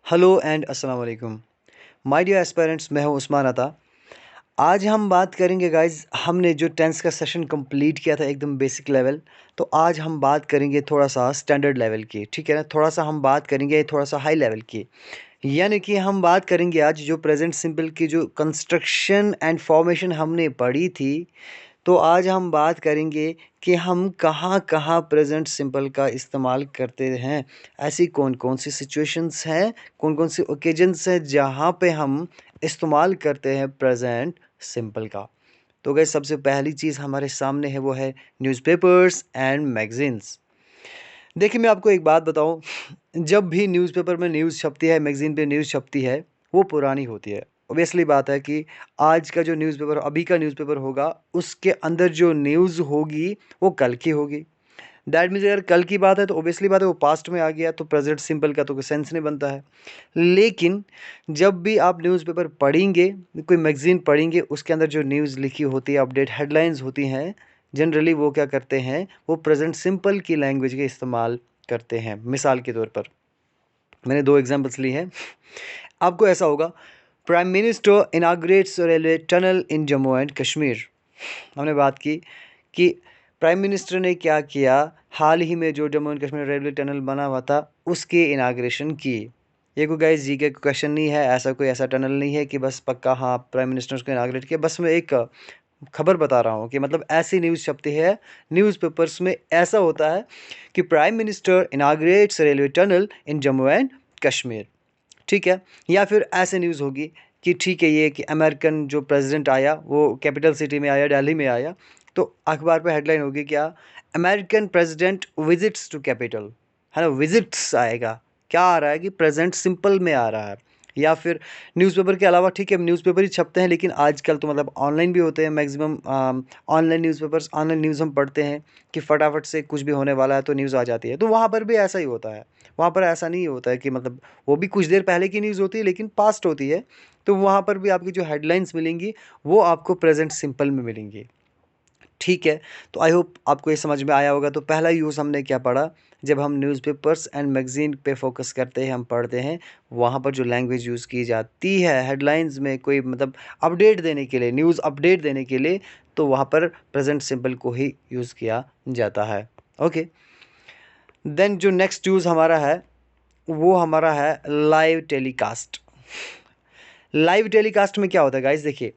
Hello and अस्सलाम वालेकुम my dear aspirants. मैं हूं उस्मान अता। आज हम बात करेंगे गाइस, हमने जो टेंस का सेशन कंप्लीट किया था एकदम बेसिक लेवल, तो आज हम बात करेंगे थोड़ा सा स्टैंडर्ड लेवल की, ठीक है ना। थोड़ा सा हम बात करेंगे थोड़ा सा हाई लेवल की, यानी कि हम बात करेंगे आज जो प्रेजेंट सिंपल की जो कंस्ट्रक्शन एंड फॉर्मेशन हमने पढ़ी थी। तो आज हम बात करेंगे कि हम कहाँ कहाँ प्रेजेंट सिंपल का इस्तेमाल करते हैं। ऐसी कौन कौन सी सिचुएशंस हैं, कौन कौन सी ओकेजन्स हैं जहाँ पे हम इस्तेमाल करते हैं प्रेजेंट सिंपल का। तो गई सबसे पहली चीज़ हमारे सामने है वो है न्यूज़पेपर्स एंड मैगजीन्स। देखिए मैं आपको एक बात बताऊं, जब भी न्यूज़पेपर में न्यूज़ छपती है, मैगज़ीन पे न्यूज़ छपती है, वो पुरानी होती है। ऑब्वियसली बात है कि आज का जो न्यूज़पेपर, अभी का न्यूज़पेपर होगा, उसके अंदर जो न्यूज़ होगी वो कल की होगी। दैट मीन्स अगर कल की बात है तो ऑब्वियसली बात है वो पास्ट में आ गया, तो प्रेजेंट सिंपल का तो कोई सेंस नहीं बनता है। लेकिन जब भी आप न्यूज़पेपर पढ़ेंगे, कोई मैगज़ीन पढ़ेंगे, उसके अंदर जो न्यूज़ लिखी होती है, अपडेट हेडलाइंस होती हैं, जनरली वो क्या करते हैं, वो प्रेजेंट सिंपल की लैंग्वेज के इस्तेमाल करते हैं। मिसाल के तौर पर मैंने दो एग्जांपल्स ली हैं। आपको ऐसा होगा, prime minister inaugurates railway tunnel in Jammu and Kashmir. हमने बात की कि प्राइम मिनिस्टर ने क्या किया, हाल ही में जो Jammu and Kashmir railway tunnel बना हुआ था उसकी इनाग्रेशन की। ये कोई गाइस जी के क्वेश्चन नहीं है, ऐसा कोई ऐसा टनल नहीं है कि बस पक्का हाँ प्राइम मिनिस्टर उसको इनाग्रेट किया। बस मैं एक खबर बता रहा हूँ कि मतलब ऐसी न्यूज़ छपती है न्यूज़पेपर्स में, ऐसा होता है कि prime minister inaugurates railway tunnel in Jammu and Kashmir, ठीक है। या फिर ऐसे न्यूज़ होगी कि ठीक है ये कि अमेरिकन जो प्रेसिडेंट आया वो कैपिटल सिटी में आया, दिल्ली में आया, तो अखबार पे हेडलाइन होगी क्या, American president visits to capital, है ना, विजिट्स आएगा। क्या आ रहा है कि प्रेजेंट सिंपल में आ रहा है। या फिर न्यूज़पेपर के अलावा, ठीक है न्यूज़पेपर ही छपते हैं, लेकिन आजकल तो मतलब ऑनलाइन भी होते हैं maximum. Online newspapers, online news हम पढ़ते हैं कि फटाफट से कुछ भी होने वाला है तो न्यूज़ आ जाती है। तो वहाँ पर भी ऐसा ही होता है। वहाँ पर ऐसा नहीं होता है कि मतलब वो भी कुछ देर पहले की न्यूज़ होती है लेकिन पास्ट होती है, तो वहाँ पर भी आपकी जो हेडलाइंस मिलेंगी वो आपको प्रेजेंट सिंपल में मिलेंगी, ठीक है। तो आई होप आपको ये समझ में आया होगा। तो पहला यूज़ हमने क्या पढ़ा, जब हम न्यूज़पेपर्स एंड मैगज़ीन पे फोकस करते हैं, हम पढ़ते हैं, वहाँ पर जो लैंग्वेज यूज़ की जाती है हेडलाइंस में, कोई मतलब अपडेट देने के लिए, न्यूज़ अपडेट देने के लिए, तो वहाँ पर प्रेजेंट सिंपल को ही यूज़ किया जाता है। ओके, देन जो नेक्स्ट यूज़ हमारा है वो हमारा है लाइव टेलीकास्ट। लाइव टेलीकास्ट में क्या होता है गाइस, देखिए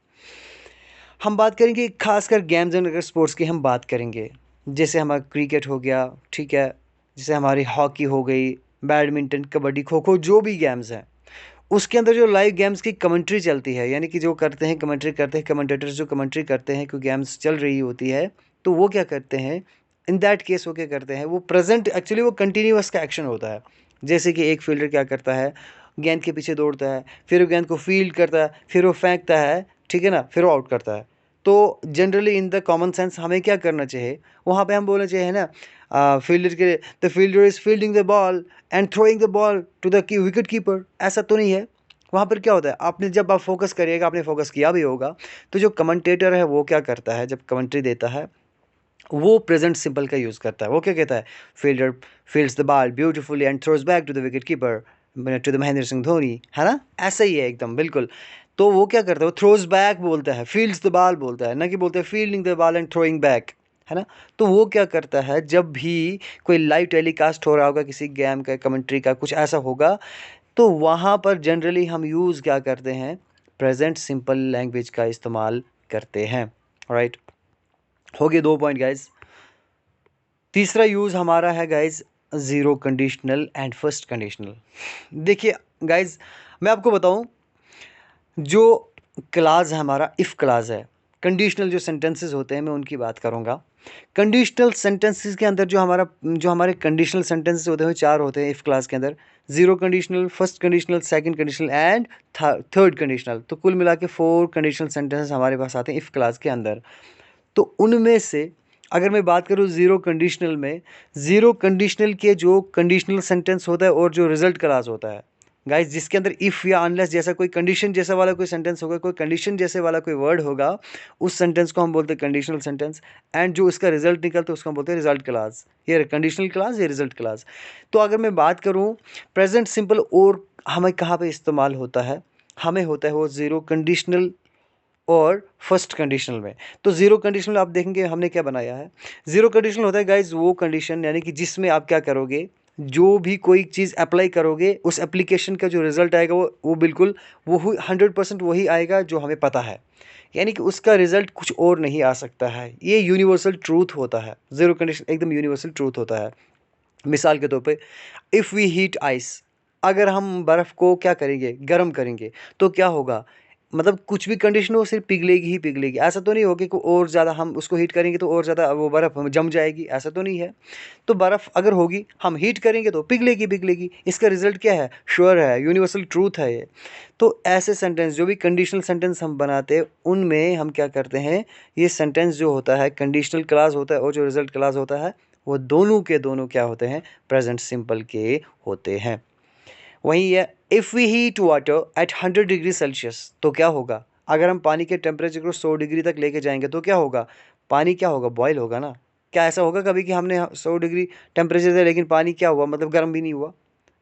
हम बात करेंगे खासकर गेम्स एंड अगर स्पोर्ट्स की हम बात करेंगे, जैसे हमारा क्रिकेट हो गया, ठीक है, जैसे हमारी हॉकी हो गई, बैडमिंटन, कबड्डी, खो खो, जो भी गेम्स हैं उसके अंदर जो लाइव गेम्स की कमेंट्री चलती है, यानी कि जो करते हैं कमेंट्री करते हैं, कमेंटेटर्स जो कमेंट्री करते हैं कोई गेम्स चल रही होती है, तो वो क्या करते हैं, इन दैट केस वो क्या करते हैं, वो प्रेजेंट एक्चुअली वो कंटिन्यूअस का एक्शन होता है। जैसे कि एक फील्डर क्या करता है, गेंद के पीछे दौड़ता है, फिर वो गेंद को फील्ड करता है, फिर वो फेंकता है, ठीक है ना, फिर वो आउट करता है। तो generally in the common sense हमें क्या करना चाहिए, वहाँ पे हम बोलना चाहिए ना, फील्डर के, the fielder is fielding the ball and throwing the ball to the wicket keeper, ऐसा तो नहीं है। वहाँ पर क्या होता है, आपने जब आप फोकस करिएगा, आपने फोकस किया भी होगा, तो जो कमेंटेटर है वो क्या करता है, जब कमेंट्री देता है वो प्रेजेंट सिंपल का यूज़ करता है। वो क्या कहता है, fielder fields the ball beautifully and throws back to the wicket keeper, to the Mahendra Singh Dhoni, है ना, ऐसा ही है एकदम बिल्कुल। तो वो क्या करता है, वो थ्रोज बैक बोलता है, फील्ड्स द बॉल बोलता है, ना कि बोलता है fielding the ball and throwing back, है ना। तो वो क्या करता है, जब भी कोई लाइव टेलीकास्ट हो रहा होगा किसी गेम का, कमेंट्री का कुछ ऐसा होगा, तो वहाँ पर जनरली हम यूज़ क्या करते हैं, प्रेजेंट सिंपल लैंग्वेज का इस्तेमाल करते हैं। राइट, हो गए 2 पॉइंट गाइज। तीसरा यूज़ हमारा है guys zero conditional and first conditional. देखिए गाइज मैं आपको बताऊं, जो क्लास है हमारा इफ़ क्लास है, कंडीशनल जो सेंटेंसेस होते हैं मैं उनकी बात करूंगा। कंडीशनल सेंटेंसेस के अंदर जो हमारे कंडीशनल सेंटेंसेस होते हैं वो 4 होते हैं इफ़ क्लास के अंदर, zero conditional, first conditional, second conditional and third conditional. तो कुल मिला के 4 कंडीशनल सेंटेंसेस हमारे पास आते हैं इफ़ क्लास के अंदर। तो उनमें से अगर मैं बात करूँ ज़ीरो कंडीशनल में, ज़ीरो कंडीशनल के जो कंडीशनल सेंटेंस होता है और जो रिजल्ट क्लास होता है, गाइस, जिसके अंदर इफ़ या अनलेस जैसा कोई कंडीशन जैसा वाला कोई सेंटेंस होगा, कोई कंडीशन जैसे वाला कोई वर्ड होगा, उस सेंटेंस को हम बोलते हैं कंडीशनल सेंटेंस। एंड जो उसका रिजल्ट निकलता है उसको हम बोलते हैं रिजल्ट क्लास। ये कंडीशनल क्लास, ये रिजल्ट क्लास। तो अगर मैं बात करूँ प्रेजेंट सिंपल और हमें कहाँ पे इस्तेमाल होता है, हमें होता है वो ज़ीरो कंडीशनल और फर्स्ट कंडीशनल में। तो ज़ीरो कंडीशनल आप देखेंगे हमने क्या बनाया है। ज़ीरो कंडीशनल होता है गाइज वो कंडीशन, यानी कि जिसमें आप क्या करोगे, जो भी कोई चीज़ अप्लाई करोगे उस एप्लीकेशन का जो रिजल्ट आएगा वो बिल्कुल वो 100% वही आएगा जो हमें पता है, यानी कि उसका रिजल्ट कुछ और नहीं आ सकता है। ये यूनिवर्सल ट्रूथ होता है, ज़ीरो कंडीशन एकदम यूनिवर्सल ट्रूथ होता है। मिसाल के तौर पे इफ़ वी हीट आइस, अगर हम बर्फ़ को क्या करेंगे, गर्म करेंगे, तो क्या होगा, मतलब कुछ भी कंडीशन हो सिर्फ पिघलेगी ही पिघलेगी। ऐसा तो नहीं होगा कि और ज़्यादा हम उसको हीट करेंगे तो और ज़्यादा वो बर्फ़ जम जाएगी, ऐसा तो नहीं है। तो बर्फ़ अगर होगी, हम हीट करेंगे तो पिघलेगी पिघलेगी। इसका रिजल्ट क्या है, श्योर है, यूनिवर्सल ट्रूथ है ये। तो ऐसे सेंटेंस जो भी कंडीशनल सेंटेंस हम बनाते हैं उनमें हम क्या करते हैं, ये सेंटेंस जो होता है कंडीशनल क्लास होता है और जो रिजल्ट क्लास होता है वो दोनों के दोनों क्या होते हैं, प्रेजेंट सिंपल के होते हैं। वहीं है if we heat water at 100 degree Celsius, तो क्या होगा, अगर हम पानी के टेम्परेचर को 100 डिग्री तक लेके जाएंगे तो क्या होगा, पानी क्या होगा, बॉयल होगा ना। क्या ऐसा होगा कभी कि हमने 100 डिग्री टेम्परेचर दिया लेकिन पानी क्या हुआ, मतलब गर्म भी नहीं हुआ।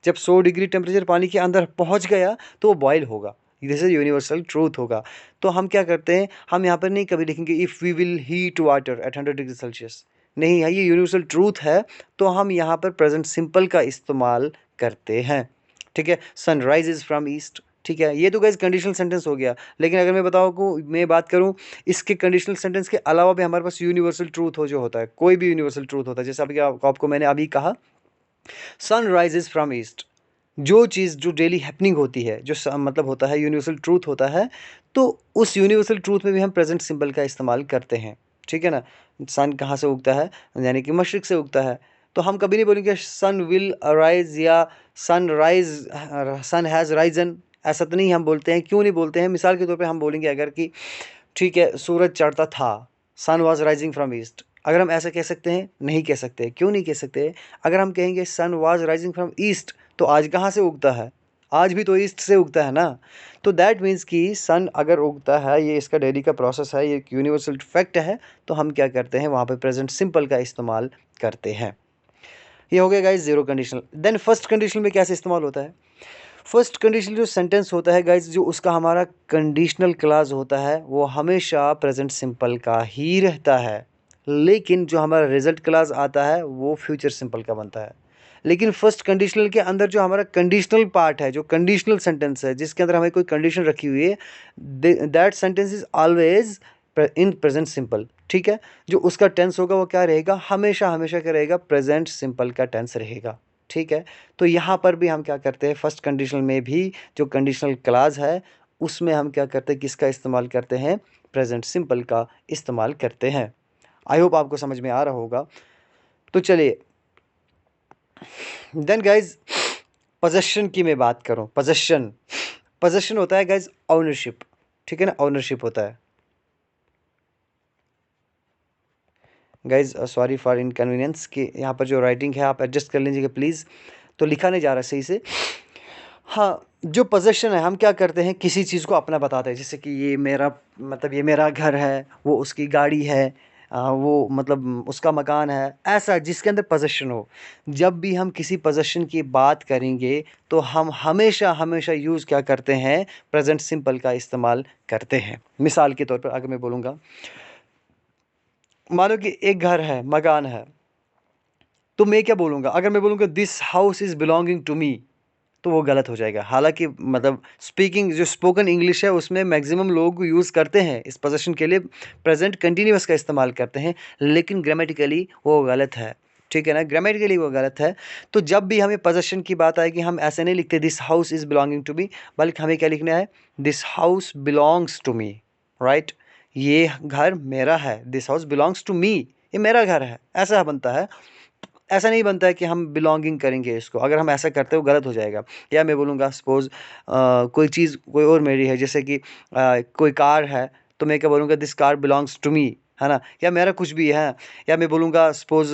जब 100 डिग्री टेम्परेचर पानी के अंदर पहुंच गया तो वो बॉयल होगा। दिस इज यूनिवर्सल ट्रूथ होगा। तो हम क्या करते हैं, हम यहाँ पर नहीं कभी लिखेंगे if we will heat water at 100 degree Celsius, नहीं है, ये यूनिवर्सल ट्रूथ है। तो हम यहाँ पर प्रेजेंट सिंपल का इस्तेमाल करते हैं। ठीक है, सनराइज इज फ्रॉम ईस्ट। ठीक है, ये तो गाइस कंडीशनल सेंटेंस हो गया। लेकिन अगर मैं बताऊँ को मैं बात करूँ इसके कंडीशनल सेंटेंस के अलावा भी हमारे पास यूनिवर्सल ट्रूथ हो जो होता है, कोई भी यूनिवर्सल ट्रूथ होता है, जैसे अभी आपको मैंने अभी कहा सन इज फ्रॉम ईस्ट। जो चीज़ जो डेली हैपनिंग होती है, जो मतलब होता है यूनिवर्सल ट्रूथ होता है, तो उस यूनिवर्सल ट्रूथ में भी हम प्रेजेंट सिंपल का इस्तेमाल करते हैं। ठीक है ना, सन कहाँ से उगता है, यानी कि मशरिक से उगता है। तो हम कभी नहीं बोलेंगे सन विल अराइज या sun rise, sun has risen, ऐसा तो नहीं हम बोलते हैं। क्यों नहीं बोलते हैं, मिसाल के तौर पे हम बोलेंगे अगर कि ठीक है सूरज चढ़ता था, सन वॉज राइजिंग फ्रॉम ईस्ट, अगर हम ऐसा कह सकते हैं, नहीं कह सकते। क्यों नहीं कह सकते, अगर हम कहेंगे सन वॉज राइजिंग फ्रॉम ईस्ट तो आज कहाँ से उगता है, आज भी तो ईस्ट से उगता है ना। तो दैट मीन्स कि सन अगर उगता है, ये इसका डेली का प्रोसेस है, ये एक यूनिवर्सल फैक्ट है, तो हम क्या करते हैं वहाँ पे प्रेजेंट सिंपल का इस्तेमाल करते हैं। ये हो गया guys zero conditional. Then first conditional में कैसे इस्तेमाल होता है, फर्स्ट कंडीशनल जो सेंटेंस होता है गाइज, जो उसका हमारा कंडीशनल क्लास होता है वो हमेशा प्रेजेंट सिंपल का ही रहता है, लेकिन जो हमारा रिजल्ट क्लास आता है वो फ्यूचर सिंपल का बनता है। लेकिन फर्स्ट कंडीशनल के अंदर जो हमारा कंडीशनल पार्ट है, जो कंडीशनल सेंटेंस है जिसके अंदर हमें कोई कंडीशन रखी हुई है, that sentence is always in present simple. ठीक है, जो उसका टेंस होगा वो क्या रहेगा, हमेशा हमेशा क्या रहेगा, प्रेजेंट सिंपल का टेंस रहेगा। ठीक है, तो यहाँ पर भी हम क्या करते हैं, फर्स्ट कंडीशनल में भी जो कंडीशनल क्लास है उसमें हम क्या करते हैं, किसका इस्तेमाल करते हैं, प्रेजेंट सिंपल का इस्तेमाल करते हैं। आई होप आपको समझ में आ रहा होगा। तो चलिए देन गाइज पोजेशन की मैं बात करूँ, पोजेशन, पोजेशन होता है गाइज ओनरशिप। ठीक है ना, ओनरशिप होता है गाइज, सॉरी फॉर इनकन्वीनियंस कि यहाँ पर जो राइटिंग है आप एडजस्ट कर लीजिएगा प्लीज़, तो लिखा नहीं जा रहा सही से। हाँ, जो पोजेशन है हम क्या करते हैं, किसी चीज़ को अपना बताते हैं, जैसे कि ये मेरा, मतलब ये मेरा घर है, वो उसकी गाड़ी है, वो मतलब उसका मकान है, ऐसा जिसके अंदर पोजेशन हो। जब भी हम किसी पोजेशन की बात करेंगे तो हम हमेशा हमेशा यूज़ क्या करते हैं, प्रेजेंट सिंपल का इस्तेमाल करते हैं। मिसाल के तौर पर अगर मैं बोलूँगा, मानो कि एक घर है, मकान है, तो मैं क्या बोलूँगा, अगर मैं बोलूँगा this house is belonging to me, तो वो गलत हो जाएगा। हालांकि मतलब स्पीकिंग जो स्पोकन इंग्लिश है उसमें मैक्सिमम लोग यूज़ करते हैं इस पोजीशन के लिए, प्रेजेंट कंटिन्यूअस का इस्तेमाल करते हैं, लेकिन ग्रामेटिकली वो गलत है। ठीक है ना, ग्रामेटिकली वो गलत है। तो जब भी हमें पोजीशन की बात आएगी हम ऐसे नहीं लिखते this house is belonging to me, बल्कि हमें क्या लिखना है, this house belongs to me. Right, ये घर मेरा है, this house belongs to me, ये मेरा घर है, ऐसा बनता है। ऐसा नहीं बनता है कि हम बिलोंगिंग करेंगे इसको, अगर हम ऐसा करते हो गलत हो जाएगा। या मैं बोलूँगा सपोज़ कोई चीज़ कोई और मेरी है, जैसे कि कोई कार है, तो मैं क्या बोलूँगा this car belongs to me, है ना, या मेरा कुछ भी है, या मैं बोलूँगा सपोज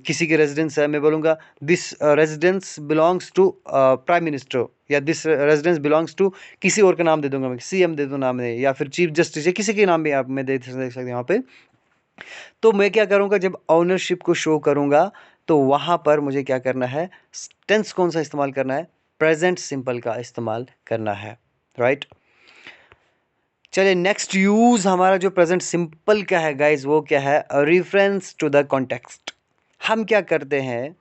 किसी की रेजिडेंस है, मैं बोलूँगा this residence belongs to prime minister, या दिस रेजिडेंस बिलोंग्स टू किसी और का नाम दे दूंगा, मैं सीएम दे दूँ नाम में, या फिर चीफ जस्टिस या किसी के नाम भी आप मैं दे सकते हैं यहाँ पे। तो मैं क्या करूँगा, जब ऑनरशिप को शो करूँगा तो वहाँ पर मुझे क्या करना है, टेंस कौन सा इस्तेमाल करना है, प्रेजेंट सिंपल का इस्तेमाल करना है, राइट। चलिए नेक्स्ट यूज हमारा जो प्रेजेंट सिंपल का है गाइज, वो क्या है, रेफरेंस टू द कॉन्टेक्स्ट। हम क्या करते हैं,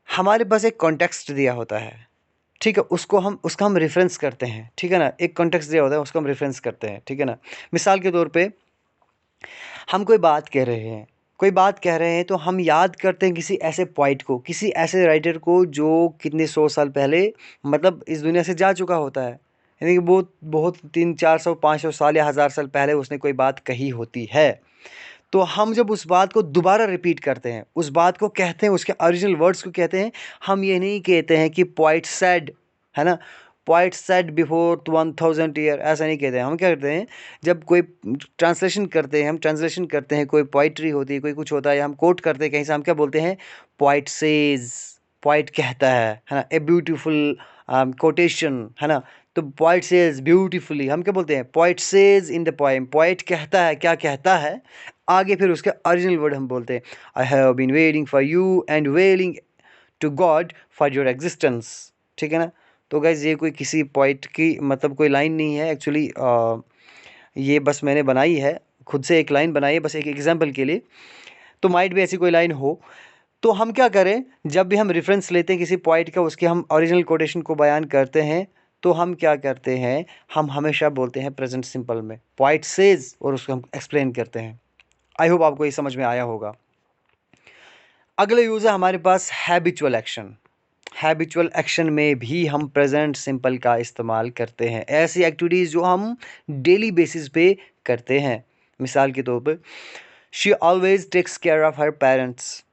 हमारे पास एक कॉन्टेक्स्ट दिया होता है, ठीक है, उसका हम रेफरेंस करते हैं, ठीक है ना, एक कॉन्टेक्स्ट दिया होता है उसको हम रेफरेंस करते हैं, ठीक है ना। मिसाल के तौर पे हम कोई बात कह रहे हैं, तो हम याद करते हैं किसी ऐसे पोइट को, किसी ऐसे राइटर को जो कितने 100 साल पहले मतलब इस दुनिया से जा चुका होता है, यानी कि बहुत बहुत 300-400-500 साल या 1000 साल पहले उसने कोई बात कही होती है। तो हम जब उस बात को दोबारा रिपीट करते हैं, उस बात को कहते हैं, उसके ओरिजिनल वर्ड्स को कहते हैं, हम ये नहीं कहते हैं कि पोइट सेड, है ना, पोइट सेड बिफोर 1000 ईयर, ऐसा नहीं कहते हैं। हम क्या करते हैं, जब कोई ट्रांसलेशन करते हैं, हम ट्रांसलेशन करते हैं, कोई पोइट्री होती है, कोई कुछ होता है, या हम कोट करते हैं कहीं से, हम क्या बोलते हैं, पोइट सेज, पोइट कहता है ना, ए ब्यूटीफुल कोटेशन, है ना। तो पोइट सेज ब्यूटीफुली, हम क्या बोलते हैं, poet says in the poem, poet कहता है, क्या कहता है, आगे फिर उसके ओरिजिनल वर्ड हम बोलते हैं, I have been waiting for you and wailing to God for your existence, ठीक है ना। तो गाइज ये कोई किसी पोइट की मतलब कोई लाइन नहीं है एक्चुअली, ये बस मैंने बनाई है, खुद से एक लाइन बनाई है बस एक एग्जाम्पल के लिए, तो माइट भी ऐसी कोई लाइन हो। तो हम क्या करें, जब भी हम रेफरेंस लेते हैं किसी पॉइंट का, उसके हम ओरिजिनल कोटेशन को बयान करते हैं, तो हम क्या करते हैं, हम हमेशा बोलते हैं प्रेजेंट सिंपल में पॉइंट सेज, और उसको हम एक्सप्लेन करते हैं। आई होप आपको ये समझ में आया होगा। अगले यूज है हमारे पास हैबिचुअल एक्शन। हैबिचुअल एक्शन में भी हम प्रेजेंट सिंपल का इस्तेमाल करते हैं, ऐसी एक्टिविटीज़ जो हम डेली बेसिस पे करते हैं। मिसाल के तौर पर she always takes care of her parents,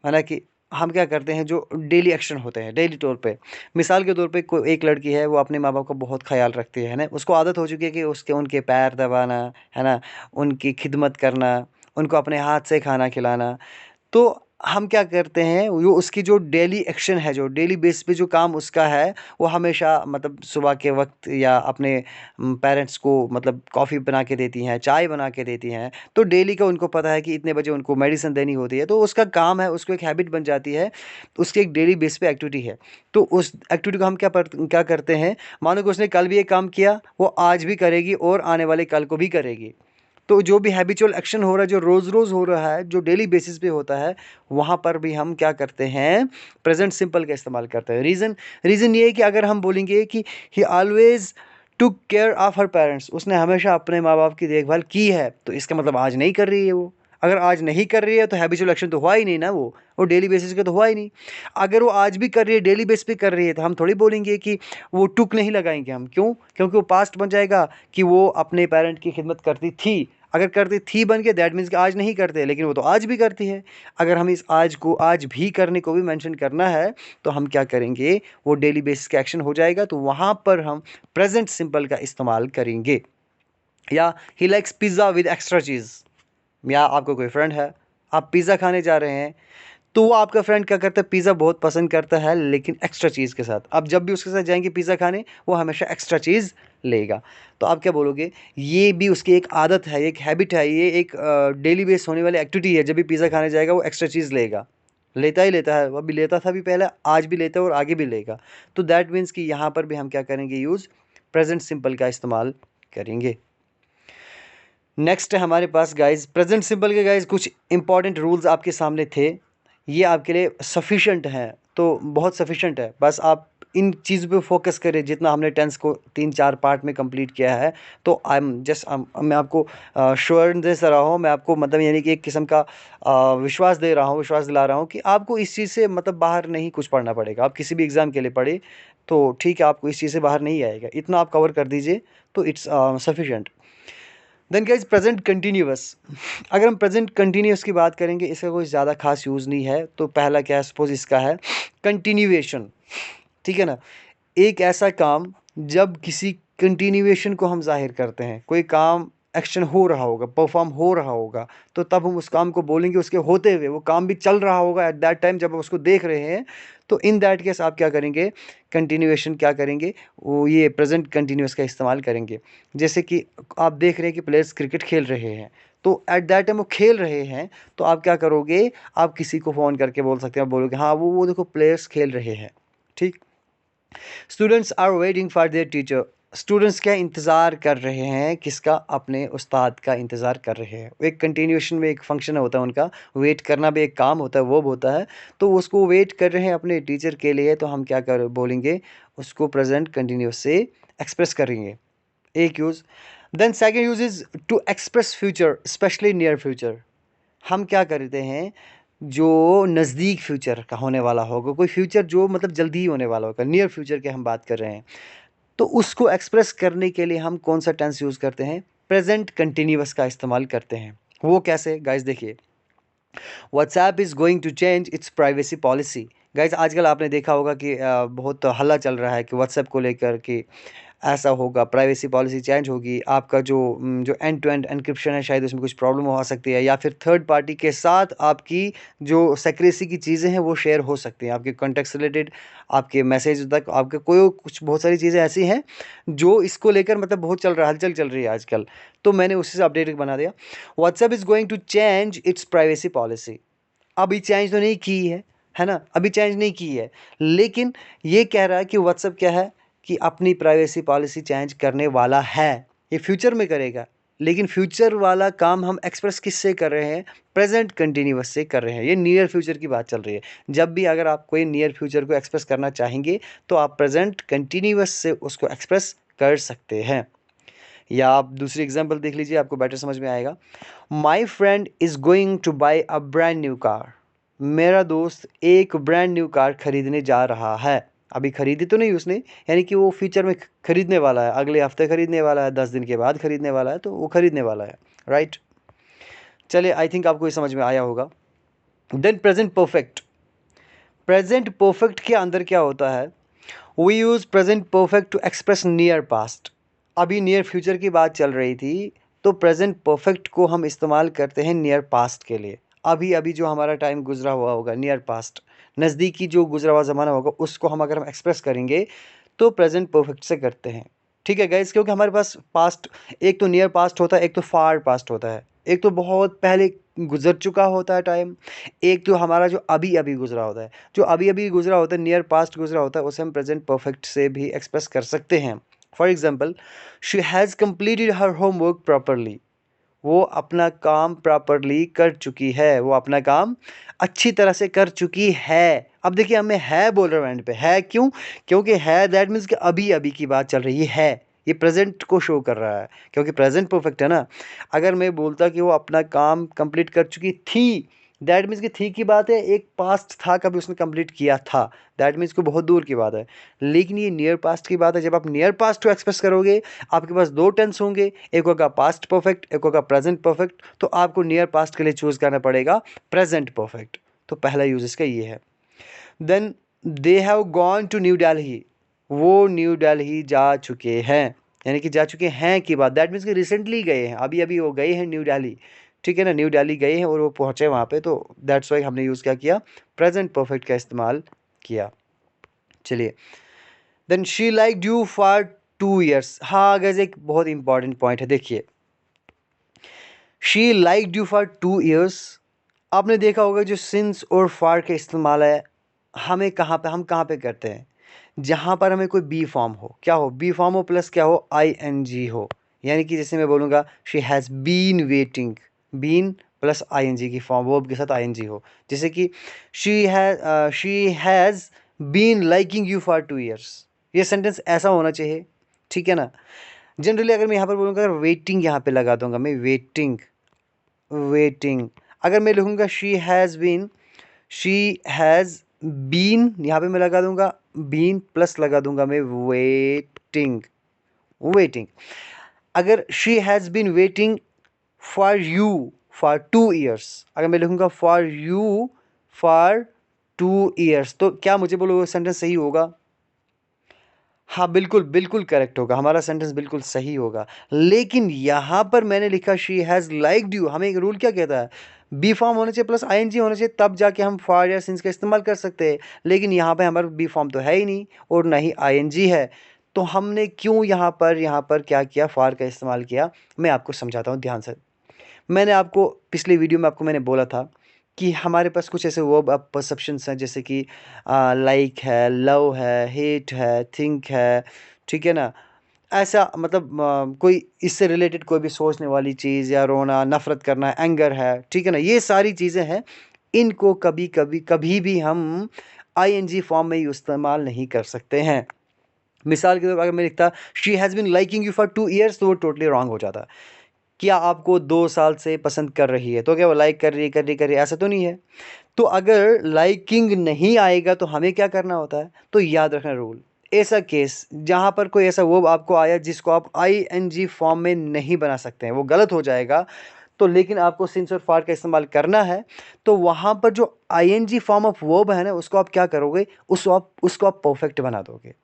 है ना, कि हम क्या करते हैं जो डेली एक्शन होते हैं डेली तौर पे। मिसाल के तौर पे कोई एक लड़की है, वो अपने माँ बाप का बहुत ख्याल रखती है ना, उसको आदत हो चुकी है कि उसके उनके पैर दबाना, है ना, उनकी खिदमत करना, उनको अपने हाथ से खाना खिलाना। तो हम क्या करते हैं, वो उसकी जो डेली एक्शन है, जो डेली बेस पे जो काम उसका है, वो हमेशा मतलब सुबह के वक्त या अपने पेरेंट्स को मतलब कॉफ़ी बना के देती हैं, चाय बना के देती हैं। तो डेली का उनको पता है कि इतने बजे उनको मेडिसिन देनी होती है, तो उसका काम है, उसको एक हैबिट बन जाती है, उसकी एक डेली बेस पे एक्टिविटी है। तो उस एक्टिविटी को हम क्या करते हैं, मानो कि उसने कल भी एक काम किया, वो आज भी करेगी और आने वाले कल को भी करेगी। तो जो भी हैबिचुअल एक्शन हो रहा है, जो रोज़ रोज़ हो रहा है, जो डेली बेसिस पे होता है, वहाँ पर भी हम क्या करते हैं, प्रेजेंट सिंपल का इस्तेमाल करते हैं। रीज़न ये है कि अगर हम बोलेंगे कि ही always took care of her parents, उसने हमेशा अपने माँ बाप की देखभाल की है, तो इसका मतलब आज नहीं कर रही है वो। अगर आज नहीं कर रही है तो हैबिचुअल एक्शन तो हुआ ही नहीं ना, वो डेली बेसिस पे तो हुआ ही नहीं। अगर वो आज भी कर रही है, डेली बेस पे कर रही है, तो हम थोड़ी बोलेंगे कि वो टुक नहीं लगाएंगे हम, क्यों, क्योंकि वो पास्ट बन जाएगा कि वो अपने पेरेंट की खिदमत करती थी। अगर करती थी बन के, दैट मीन्स कि आज नहीं करते, लेकिन वो तो आज भी करती है। अगर हम इस आज को आज भी करने को भी मेंशन करना है, तो हम क्या करेंगे, वो डेली बेसिस का एक्शन हो जाएगा, तो वहाँ पर हम प्रेजेंट सिंपल का इस्तेमाल करेंगे। या he likes pizza with extra cheese, या आपका कोई फ्रेंड है, आप पिज़्ज़ा खाने जा रहे हैं, तो वो आपका फ्रेंड क्या करता है, पिज़्ज़ा बहुत पसंद करता है लेकिन एक्स्ट्रा चीज़ के साथ। आप जब भी उसके साथ जाएंगे पिज़्ज़ा खाने, वो हमेशा एक्स्ट्रा चीज़ लेगा। तो आप क्या बोलोगे, ये भी उसकी एक आदत है, एक हैबिट है, ये एक डेली बेस होने वाली एक्टिविटी है, जब भी पिज़्ज़ा खाने जाएगा वो एक्स्ट्रा चीज़ लेगा, लेता ही लेता है, अभी लेता था भी पहले, आज भी लेता है और आगे भी लेगा। तो दैट मीन्स कि यहाँ पर भी हम क्या करेंगे, यूज़ प्रेजेंट सिंपल का इस्तेमाल करेंगे। नेक्स्ट है हमारे पास गाइज प्रेजेंट सिंपल के गाइज कुछ इंपॉर्टेंट रूल्स आपके सामने थे, ये आपके लिए सफिशेंट हैं, तो बहुत सफिशेंट है, बस आप इन चीज़ों पे फोकस करें जितना हमने टेंस को 3-4 पार्ट में कंप्लीट किया है। तो आई एम जस्ट मैं आपको श्योरनेस दे रहा हूँ, मैं आपको मतलब यानी कि एक किस्म का विश्वास दे रहा हूँ, विश्वास दिला रहा हूँ कि आपको इस चीज़ से मतलब बाहर नहीं कुछ पढ़ना पड़ेगा। आप किसी भी एग्ज़ाम के लिए पढ़े तो ठीक है, आपको इस चीज़ से बाहर नहीं आएगा, इतना आप कवर कर दीजिए तो it's sufficient. Then guys present continuous, अगर हम प्रेजेंट कंटिन्यूअस की बात करेंगे, इसका कोई ज़्यादा खास यूज़ नहीं है। तो पहला क्या है, सपोज इसका है कंटिन्यूएशन, ठीक है ना, एक ऐसा काम जब किसी कंटिन्यूएशन को हम जाहिर करते हैं, कोई काम एक्शन हो रहा होगा, परफॉर्म हो रहा होगा, तो तब हम उस काम को बोलेंगे उसके होते हुए, वो काम भी चल रहा होगा एट दैट टाइम जब आप उसको देख रहे हैं, तो इन दैट केस आप क्या करेंगे, कंटिन्यूएशन क्या करेंगे, वो ये प्रेजेंट कंटिन्यूस का इस्तेमाल करेंगे। जैसे कि आप देख रहे हैं कि प्लेयर्स क्रिकेट खेल रहे हैं, तो एट दैट टाइम वो खेल रहे हैं, तो आप क्या करोगे, आप किसी को फ़ोन करके बोल सकते हैं, आप बोलोगे हाँ वो देखो प्लेयर्स खेल रहे हैं, ठीक। Students are waiting for their teacher, students क्या इंतज़ार कर रहे हैं, किसका, अपने उस्ताद का इंतज़ार कर रहे हैं। एक कंटिन्यूएशन में एक फंक्शन होता है उनका, वेट करना भी एक काम होता है, वर्ब होता है, तो उसको वेट कर रहे हैं अपने टीचर के लिए, तो हम क्या कर बोलेंगे, उसको प्रेजेंट कंटिन्यूस से एक्सप्रेस करेंगे, एक use. Then second use is to express future, specially near future. हम क्या करते हैं, जो नज़दीक फ्यूचर का होने वाला होगा, कोई फ्यूचर जो मतलब जल्दी ही होने वाला होगा, नियर फ्यूचर के हम बात कर रहे हैं, तो उसको एक्सप्रेस करने के लिए हम कौन सा टेंस यूज़ करते हैं, प्रेजेंट कंटिन्यूअस का इस्तेमाल करते हैं। वो कैसे गाइस, देखिए, WhatsApp is going to change its privacy policy. Guys आजकल आपने देखा होगा कि बहुत हल्ला चल रहा है कि व्हाट्सएप को लेकर कि ऐसा होगा, प्राइवेसी पॉलिसी चेंज होगी, आपका जो एंड टू एंड एन्क्रिप्शन है शायद उसमें कुछ प्रॉब्लम हो सकती है, या फिर थर्ड पार्टी के साथ आपकी जो सेक्रेसी की चीज़ें हैं वो शेयर हो सकती हैं, आपके कॉन्टैक्ट से रिलेटेड, आपके मैसेज तक, आपके कोई कुछ बहुत सारी चीज़ें ऐसी हैं जो इसको लेकर मतलब बहुत चल रहा, हलचल चल रही है आजकल, तो मैंने उसी से अपडेट बना दिया। WhatsApp is going to change its privacy policy. अभी चेंज तो नहीं की है ना, अभी चेंज नहीं की है, लेकिन ये कह रहा है कि व्हाट्सएप क्या है, कि अपनी प्राइवेसी पॉलिसी चेंज करने वाला है, ये फ्यूचर में करेगा, लेकिन फ्यूचर वाला काम हम एक्सप्रेस किससे कर रहे हैं, प्रेजेंट कंटिन्यूअस से कर रहे हैं। ये नियर फ्यूचर की बात चल रही है। जब भी अगर आप कोई नियर फ्यूचर को एक्सप्रेस करना चाहेंगे, तो आप प्रेजेंट कंटिन्यूअस से उसको एक्सप्रेस कर सकते हैं। या आप दूसरी एग्जाम्पल देख लीजिए, आपको बेटर समझ में आएगा। My friend is going to buy a brand new car, मेरा दोस्त एक ब्रांड न्यू कार खरीदने जा रहा है। अभी खरीदी तो नहीं उसने, यानी कि वो फ्यूचर में खरीदने वाला है, अगले हफ्ते खरीदने वाला है, 10 दिन के बाद खरीदने वाला है, तो वो खरीदने वाला है, राइट। चलिए, आई थिंक आपको ये समझ में आया होगा। Then present perfect, present perfect के अंदर क्या होता है, we use present perfect to express near past. अभी नियर फ्यूचर की बात चल रही थी, तो प्रेजेंट परफेक्ट को हम इस्तेमाल करते हैं नियर पास्ट के लिए। अभी अभी जो हमारा टाइम गुजरा हुआ होगा, नियर पास्ट, नज़दीकी जो गुजरा हुआ ज़माना होगा, उसको हम अगर हम एक्सप्रेस करेंगे तो प्रेजेंट परफेक्ट से करते हैं। ठीक है गाइस, क्योंकि हमारे पास पास्ट, एक तो नियर पास्ट होता है, एक तो फार पास्ट होता है, एक तो बहुत पहले गुजर चुका होता है टाइम, एक तो हमारा जो अभी अभी गुजरा होता है। जो अभी अभी गुजरा होता है, नियर पास्ट गुजरा होता है, उसे हम प्रेजेंट परफेक्ट से भी एक्सप्रेस कर सकते हैं। For example, she has completed her homework properly, वो अपना काम प्रॉपरली कर चुकी है, वो अपना काम अच्छी तरह से कर चुकी है। अब देखिए, हमें है बोल रहे हैं एंड पे, है क्यों, क्योंकि है दैट मीन्स कि अभी अभी की बात चल रही है, ये प्रेजेंट को शो कर रहा है, क्योंकि प्रेजेंट परफेक्ट है ना। अगर मैं बोलता कि वो अपना काम कंप्लीट कर चुकी थी, दैट मीन्स कि थी की बात है, एक पास्ट था, कभी उसने कंप्लीट किया था, दैट मीन्स को बहुत दूर की बात है। लेकिन ये नियर पास्ट की बात है। जब आप नियर पास्ट को एक्सप्रेस करोगे, आपके पास दो टेंस होंगे, एक होगा पास्ट परफेक्ट, एक होगा प्रेजेंट परफेक्ट, तो आपको नियर पास्ट के लिए चूज करना पड़ेगा प्रेजेंट परफेक्ट। तो पहला यूज इसका ये है। Then they have gone to New Delhi, वो न्यू दिल्ली जा चुके हैं, यानी कि जा चुके हैं की बात, दैट मीन्स कि रिसेंटली गए हैं, अभी अभी वो गए हैं न्यू दिल्ली। ठीक है ना, न्यू दिल्ली गए हैं और वो पहुंचे वहाँ पे, तो दैट्स वाई हमने यूज़ क्या किया, प्रेजेंट परफेक्ट का इस्तेमाल किया। चलिए, then she like you for 2 years। हाँ गैस, एक बहुत इंपॉर्टेंट पॉइंट है, देखिए, she like you for 2 years। आपने देखा होगा जो सिंस और फॉर का इस्तेमाल है, हमें कहाँ पे, हम कहाँ पे करते हैं, जहाँ पर हमें कोई बी फॉर्म हो, क्या हो, बी फॉर्म हो प्लस क्या हो, आई एन जी हो। यानी कि जैसे मैं बोलूँगा she has been waiting, been plus I N G की फॉर्म, वर्ब के साथ आई एन जी हो। जैसे कि she has been liking you for 2 years। ये सेंटेंस ऐसा होना चाहिए, ठीक है ना। जनरली अगर मैं यहाँ पर बोलूँगा, अगर वेटिंग यहाँ पे लगा दूंगा मैं, वेटिंग, वेटिंग। अगर मैं लिखूँगा शी हैज़ बीन, यहाँ पे मैं लगा दूंगा बीन प्लस लगा दूंगा मैं वेटिंग, वेटिंग। अगर she has been waiting for you for 2 years, अगर मैं लिखूँगा फॉर यू फॉर 2 years, तो क्या मुझे बोलो सेंटेंस सही होगा। हाँ बिल्कुल बिल्कुल करेक्ट होगा, हमारा सेंटेंस बिल्कुल सही होगा। लेकिन यहाँ पर मैंने लिखा शी हैज़ लाइक्ड यू, हमें एक रूल क्या कहता है, बी फॉर्म होना चाहिए प्लस आईएनजी होना चाहिए, तब जाके हम फॉर या सिंस का इस्तेमाल कर सकते हैं। लेकिन यहाँ पे हमारा बी फॉर्म तो है ही नहीं और ना ही आईएनजी है, तो हमने क्यों यहाँ पर क्या किया, फॉर का इस्तेमाल किया। मैं आपको समझाता हूँ ध्यान से। मैंने आपको पिछली वीडियो में आपको मैंने बोला था कि हमारे पास कुछ ऐसे वर्ब अब परसेप्शंस हैं, जैसे कि लाइक है, लव है, हेट है, थिंक है, ठीक है ना। ऐसा मतलब कोई इससे रिलेटेड कोई भी सोचने वाली चीज़, या रोना, नफ़रत करना, एंगर है, ठीक है ना, ये सारी चीज़ें हैं। इनको कभी कभी कभी भी हम आईएनजी फॉर्म में इस्तेमाल नहीं कर सकते हैं। मिसाल के तौर पर अगर मैं लिखता she has been liking you for 2 years, तो वो टोटली रॉन्ग हो जाता। क्या आपको 2 साल से पसंद कर रही है, तो क्या वो लाइक कर रही है, ऐसा तो नहीं है। तो अगर लाइकिंग नहीं आएगा तो हमें क्या करना होता है, तो याद रखना रूल। ऐसा केस जहाँ पर कोई ऐसा वर्ब आपको आया जिसको आप आईएनजी फॉर्म में नहीं बना सकते हैं, वो गलत हो जाएगा। तो लेकिन आपको सिंस और फॉर का इस्तेमाल करना है, तो वहाँ पर जो आईएनजी फॉर्म ऑफ वर्ब है ना, उसको आप क्या करोगे, उसको आप परफेक्ट बना दोगे।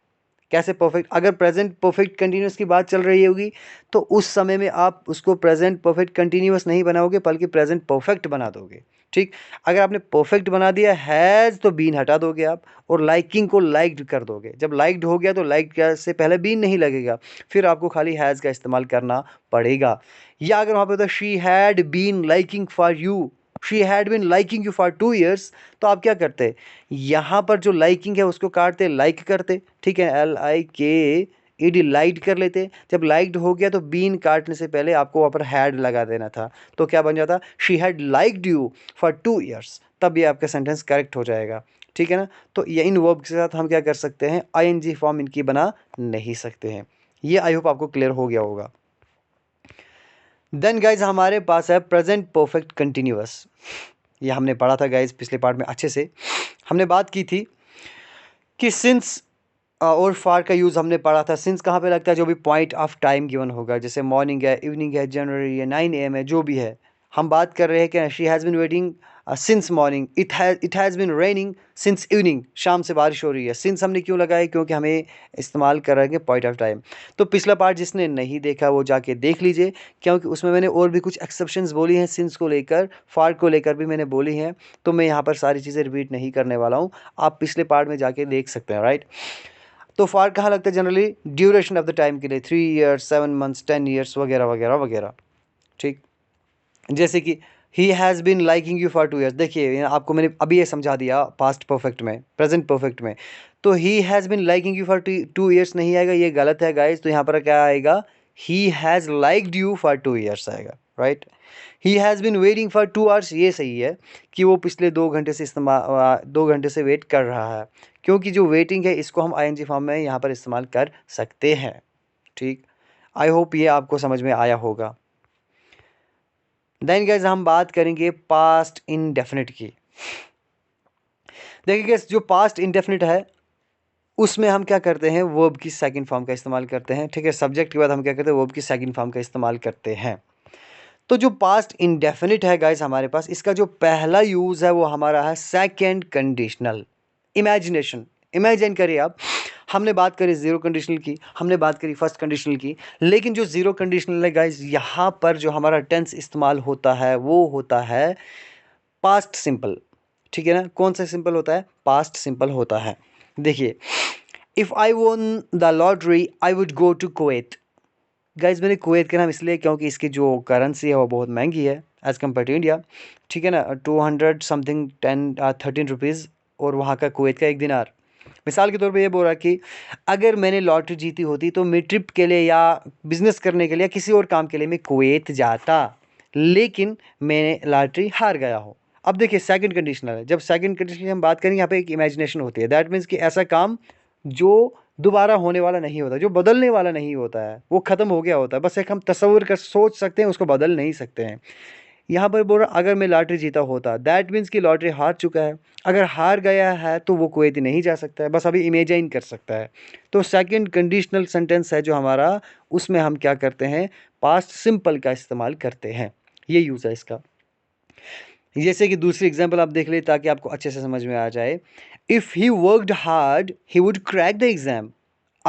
कैसे परफेक्ट, अगर प्रेजेंट परफेक्ट कंटिन्यूस की बात चल रही होगी तो उस समय में आप उसको प्रेजेंट परफेक्ट कंटिन्यूस नहीं बनाओगे, बल्कि प्रेजेंट परफेक्ट बना दोगे। ठीक, अगर आपने परफेक्ट बना दिया हैज़, तो बीन हटा दोगे आप, और लाइकिंग को लाइक्ड कर दोगे। जब लाइक्ड हो गया तो लाइक से पहले बीन नहीं लगेगा, फिर आपको खाली हैज़ का इस्तेमाल करना पड़ेगा। या अगर वहाँ पे होता she had been liking for you, she had been liking you for 2 years, तो आप क्या करते, यहाँ पर जो लाइकिंग है उसको काटते, लाइक करते, ठीक है, LIKED, लाइक्ड कर लेते। जब लाइक्ड हो गया तो बीन काटने से पहले आपको वहाँ पर हैड लगा देना था, तो क्या बन जाता, she had liked you for 2 years, तब ये आपका सेंटेंस करेक्ट हो जाएगा। ठीक है ना। तो ये इन वर्ब के साथ हम क्या कर सकते हैं, आईएनजी फॉर्म इनकी बना नहीं सकते हैं। ये आई होप आपको क्लियर हो गया होगा। देन गाइज हमारे पास है प्रेजेंट परफेक्ट कंटिन्यूअस। ये हमने पढ़ा था गाइज पिछले पार्ट में, अच्छे से हमने बात की थी कि सिंस और फार का यूज़ हमने पढ़ा था। सिंस कहाँ पे लगता है, जो भी पॉइंट ऑफ टाइम गिवन होगा, जैसे मॉर्निंग है, इवनिंग है, जनवरी है, 9 AM है, जो भी है। हम बात कर रहे हैं कि she has been waiting since morning, it has been raining since evening, शाम से बारिश हो रही है। सिंस हमने क्यों लगाया, क्योंकि हमें इस्तेमाल कर रहे हैं पॉइंट ऑफ टाइम। तो पिछला पार्ट जिसने नहीं देखा वो जाके देख लीजिए, क्योंकि उसमें मैंने और भी कुछ एक्सेप्शंस बोली हैं, सिंस को लेकर, फार को लेकर भी मैंने बोली हैं। तो मैं यहाँ पर सारी चीज़ें रिपीट नहीं करने वाला हूँ, आप पिछले पार्ट में जाके देख सकते हैं, राइट। तो फार कहाँ लगता है generally, duration of the time के लिए, 3 ईयर्स, 7 मंथ्स, 10 ईयर्स वगैरह वगैरह वगैरह। ठीक, जैसे कि ही has bin liking you for 2 years, देखिए आपको मैंने अभी ये समझा दिया पास्ट परफेक्ट में, प्रेजेंट परफेक्ट में। तो ही has bin liking you for 2 years नहीं आएगा, ये गलत है गाइज। तो यहाँ पर क्या आएगा, he has liked you for 2 years आएगा, right. He has been waiting for 2 hours, ये सही है कि वो पिछले 2 घंटे से 2 घंटे से वेट कर रहा है, क्योंकि जो वेटिंग है इसको हम आईएनजी फॉर्म में यहाँ पर इस्तेमाल कर सकते हैं। ठीक, आई होप ये आपको समझ में आया होगा। देन गाइस हम बात करेंगे पास्ट इंडेफिनिट की। देखिए गाइस, जो पास्ट इंडेफिनिट है उसमें हम क्या करते हैं, वर्ब की सेकंड फॉर्म का इस्तेमाल करते हैं। ठीक है, सब्जेक्ट के बाद हम क्या करते हैं, वर्ब की सेकंड फॉर्म का इस्तेमाल करते हैं। तो जो पास्ट इंडेफिनिट है गाइस हमारे पास, इसका जो पहला यूज़ है वो हमारा है सेकंड कंडीशनल। इमेजिनेशन, इमेजिन करिए आप, हमने बात करी ज़ीरो कंडीशनल की, हमने बात करी फर्स्ट कंडीशनल की, लेकिन जो ज़ीरो कंडीशनल है गाइस, यहाँ पर जो हमारा टेंस इस्तेमाल होता है वो होता है पास्ट सिंपल। ठीक है ना, कौन सा सिंपल होता है, पास्ट सिंपल होता है। देखिए, if I won the lottery I would go to Kuwait. Guys मैंने कुवैत का नाम इसलिए क्योंकि इसकी जो करेंसी है वो बहुत महंगी है एज़ कम्पेयर टू इंडिया। ठीक है ना, 200 समथिंग 13 रुपीज़, और वहाँ का कुवैत का 1 दिनार। मिसाल के तौर पे ये बोल रहा कि अगर मैंने लॉटरी जीती होती तो मैं ट्रिप के लिए या बिज़नेस करने के लिए या किसी और काम के लिए मैं कुवैत जाता, लेकिन मैंने लॉटरी हार गया हो। अब देखिए सेकंड कंडीशनल है, जब सेकंड कंडीशनल की हम बात करेंगे यहाँ पे एक इमेजिनेशन होती है। दैट मीन्स कि ऐसा काम जो दोबारा होने वाला नहीं होता, जो बदलने वाला नहीं होता है, वो ख़त्म हो गया होता है, बस एक हम तस्वीर कर सोच सकते हैं, उसको बदल नहीं सकते हैं। यहाँ पर बोल रहा अगर मैं लॉटरी जीता होता, दैट मीन्स कि लॉटरी हार चुका है। अगर हार गया है तो वो कुवैत नहीं जा सकता है, बस अभी इमेजिन कर सकता है। तो सेकंड कंडीशनल सेंटेंस है जो हमारा, उसमें हम क्या करते हैं, पास्ट सिंपल का इस्तेमाल करते हैं। ये यूज़ है इसका। जैसे कि दूसरी एग्जांपल आप देख ले ताकि आपको अच्छे से समझ में आ जाए। If he worked hard he would crack the exam.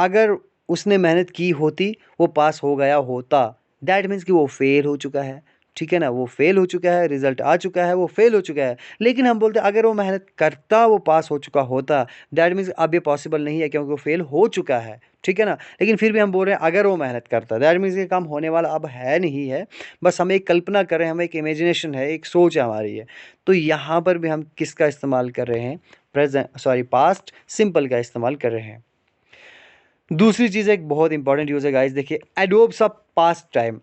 अगर उसने मेहनत की होती वो पास हो गया होता, दैट मीन्स कि वो फेल हो चुका है, ठीक है ना, वो फेल हो चुका है, रिजल्ट आ चुका है, वो फेल हो चुका है। लेकिन हम बोलते हैं अगर वो मेहनत करता वो पास हो चुका होता, दैट मीन्स अब ये पॉसिबल नहीं है क्योंकि वो फेल हो चुका है, ठीक है ना। लेकिन फिर भी हम बोल रहे हैं अगर वो मेहनत करता, दैट मीन्स ये काम होने वाला अब है नहीं है, बस हम एक कल्पना कर रहे हैं, हम एक इमेजिनेशन है, एक सोच है हमारी है। तो यहाँ पर भी हम किसका इस्तेमाल कर रहे हैं, पास्ट सिंपल का इस्तेमाल कर रहे हैं। दूसरी चीज़ एक बहुत इंपॉर्टेंट यूज़ है गाइस, देखिए adverbs of past time.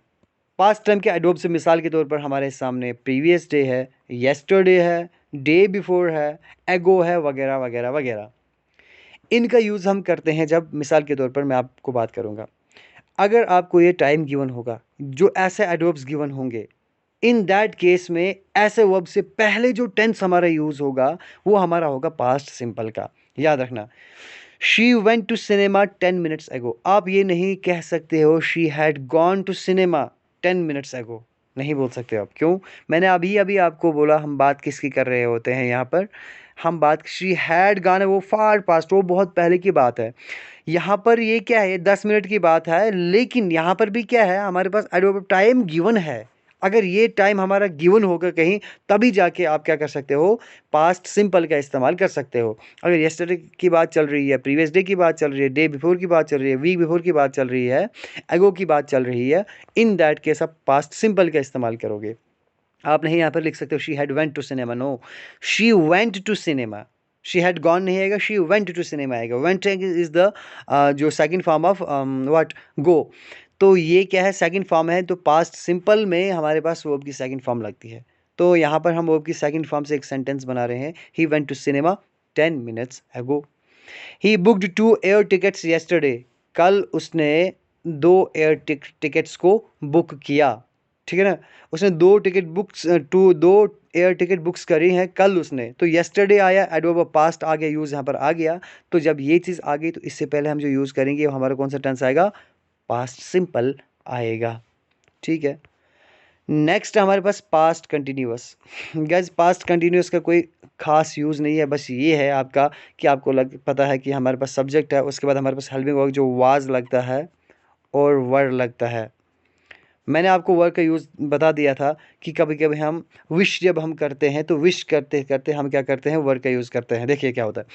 Past time के एडोब से मिसाल के तौर पर हमारे सामने प्रीवियस डे है, येस्टरडे है, डे बिफोर है, एगो है, वगैरह वगैरह वगैरह। इनका यूज़ हम करते हैं जब, मिसाल के तौर पर मैं आपको बात करूँगा, अगर आपको ये टाइम गिवन होगा, जो ऐसे एडोब्स गिवन होंगे, इन दैट केस में ऐसे वर्ब से पहले जो टेंस हमारा यूज़ होगा वो हमारा होगा पास्ट सिंपल का। याद रखना, she went to cinema 10 minutes ago। आप ये नहीं कह सकते हो she had gone to cinema 10 minutes ago, नहीं बोल सकते आप। क्यों? मैंने अभी अभी आपको बोला हम बात किसकी कर रहे होते हैं यहाँ पर, हम बात शी हैड गॉन है, वो फार पास्ट, वो बहुत पहले की बात है। यहाँ पर ये क्या है, 10 मिनट की बात है, लेकिन यहाँ पर भी क्या है, हमारे पास टाइम गिवन है। अगर ये टाइम हमारा गिवन होगा कहीं, तभी जाके आप क्या कर सकते हो, पास्ट सिंपल का इस्तेमाल कर सकते हो। अगर येस्टरडे की बात चल रही है, प्रीवियस डे की बात चल रही है, डे बिफोर की बात चल रही है, वीक बिफोर की बात चल रही है, एगो की बात चल रही है, इन दैट केस आप पास्ट सिंपल का इस्तेमाल करोगे। आप नहीं यहाँ पर लिख सकते हो she had went to cinema, no, she went to cinema. She had gone नहीं आएगा, शी वेंट टू सिनेमा आएगा। वेंट इज द जो second form of what, go. तो ये क्या है, सेकंड फॉर्म है, तो पास्ट सिंपल में हमारे पास वर्ब की सेकंड फॉर्म लगती है। तो यहाँ पर हम वर्ब की सेकंड फॉर्म से एक सेंटेंस बना रहे हैं, he went to cinema 10 minutes ago। He booked 2 air tickets yesterday। कल उसने 2 air tickets को बुक किया, ठीक है ना, उसने 2 एयर टिकट बुक्स करी हैं कल उसने। तो येस्टरडे आया, एडवर्ब ऑफ पास्ट आ गया, यूज़ यहाँ पर आ गया। तो जब ये चीज़ आ गई तो इससे पहले हम जो यूज़ करेंगे वो हमारा कौन सा टेंस आएगा, पास्ट सिंपल आएगा, ठीक है। नेक्स्ट हमारे पास past continuous. Guys past continuous का कोई खास यूज़ नहीं है, बस ये है आपका कि आपको पता है कि हमारे पास सब्जेक्ट है, उसके बाद हमारे पास हेल्पिंग वर्ब जो वाज लगता है और वर लगता है। मैंने आपको वर्ड का यूज़ बता दिया था कि कभी कभी हम विश जब हम करते हैं तो विश करते करते हम क्या करते हैं, वर्ड का यूज़ करते हैं। देखिए क्या होता है,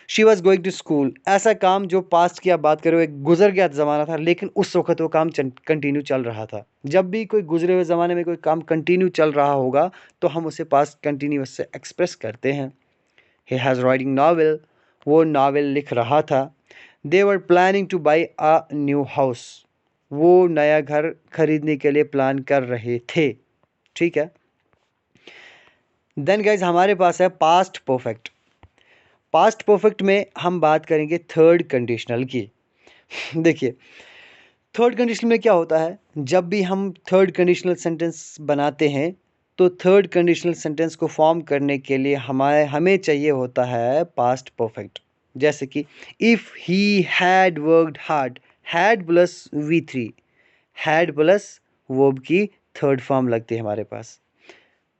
she was going to school, ऐसा काम जो पास्ट की आप बात करो, एक गुजर गया ज़माना था, लेकिन उस वक्त वो काम कंटिन्यू चल रहा था। जब भी कोई गुजरे हुए ज़माने में कोई काम कंटिन्यू चल रहा होगा तो हम उसे पास्ट कंटिन्यूअस से एक्सप्रेस करते हैं। ही हैज़ राइटिंग नावल, वो नावल लिख रहा था। They were planning to buy a new house, वो नया घर खरीदने के लिए प्लान कर रहे थे, ठीक है। देन गाइज हमारे पास है पास्ट परफेक्ट। पास्ट परफेक्ट में हम बात करेंगे थर्ड कंडीशनल की। देखिए थर्ड कंडीशनल में क्या होता है, जब भी हम थर्ड कंडीशनल सेंटेंस बनाते हैं तो थर्ड कंडीशनल सेंटेंस को फॉर्म करने के लिए हमें चाहिए होता है पास्ट परफेक्ट। जैसे कि if he had worked hard, had plus V3, had plus verb की थर्ड फॉर्म लगती है हमारे पास,